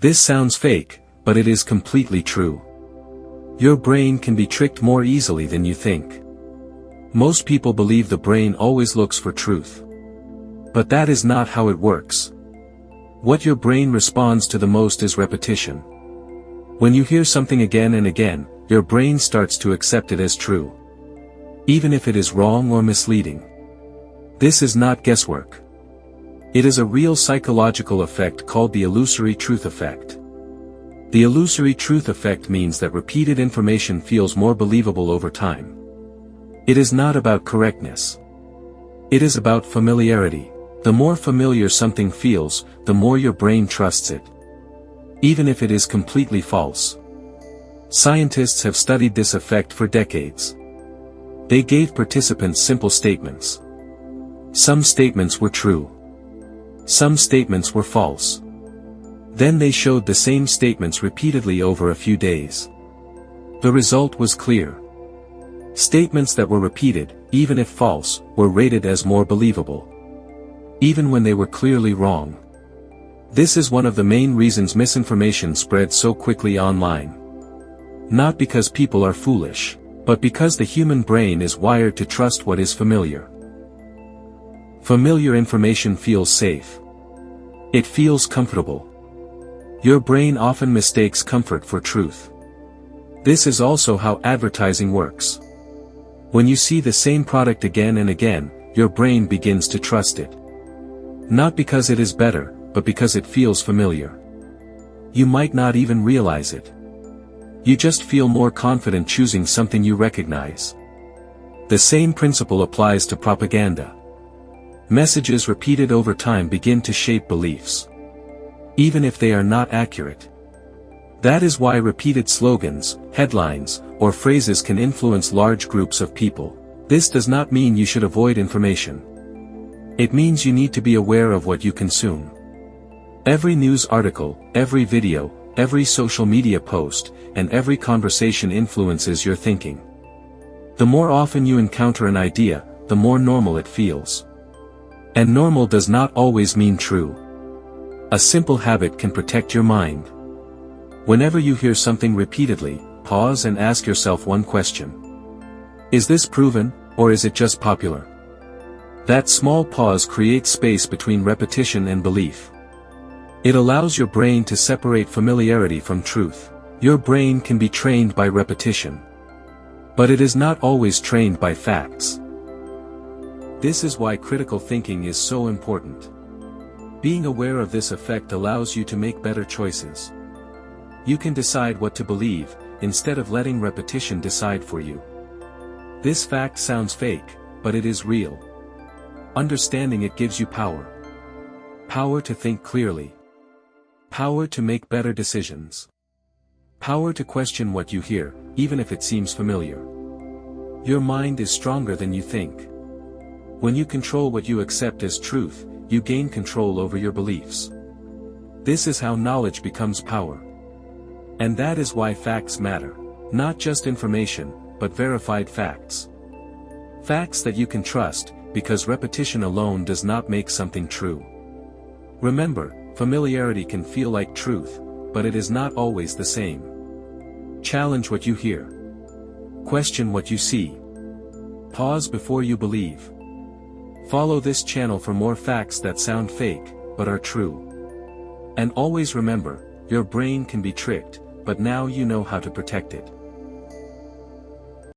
This sounds fake, but it is completely true. Your brain can be tricked more easily than you think. Most people believe the brain always looks for truth. But that is not how it works. What your brain responds to the most is repetition. When you hear something again and again, your brain starts to accept it as true, even if it is wrong or misleading. This is not guesswork. It is a real psychological effect called the illusory truth effect. The illusory truth effect means that repeated information feels more believable over time. It is not about correctness. It is about familiarity. The more familiar something feels, the more your brain trusts it, even if it is completely false. Scientists have studied this effect for decades. They gave participants simple statements. Some statements were true. Some statements were false. Then they showed the same statements repeatedly over a few days. The result was clear. Statements that were repeated, even if false, were rated as more believable, even when they were clearly wrong. This is one of the main reasons misinformation spreads so quickly online. Not because people are foolish, but because the human brain is wired to trust what is familiar. Familiar information feels safe. It feels comfortable. Your brain often mistakes comfort for truth. This is also how advertising works. When you see the same product again and again, your brain begins to trust it. Not because it is better, but because it feels familiar. You might not even realize it. You just feel more confident choosing something you recognize. The same principle applies to propaganda. Messages repeated over time begin to shape beliefs, even if they are not accurate. That is why repeated slogans, headlines, or phrases can influence large groups of people. This does not mean you should avoid information. It means you need to be aware of what you consume. Every news article, every video, every social media post, and every conversation influences your thinking. The more often you encounter an idea, the more normal it feels. And normal does not always mean true. A simple habit can protect your mind. Whenever you hear something repeatedly, pause and ask yourself one question. Is this proven, or is it just popular? That small pause creates space between repetition and belief. It allows your brain to separate familiarity from truth. Your brain can be trained by repetition, but it is not always trained by facts. This is why critical thinking is so important. Being aware of this effect allows you to make better choices. You can decide what to believe, instead of letting repetition decide for you. This fact sounds fake, but it is real. Understanding it gives you power. Power to think clearly. Power to make better decisions. Power to question what you hear, even if it seems familiar. Your mind is stronger than you think. When you control what you accept as truth, you gain control over your beliefs. This is how knowledge becomes power. And that is why facts matter. Not just information, but verified facts. Facts that you can trust, because repetition alone does not make something true. Remember, familiarity can feel like truth, but it is not always the same. Challenge what you hear. Question what you see. Pause before you believe. Follow this channel for more facts that sound fake, but are true. And always remember, your brain can be tricked, but now you know how to protect it.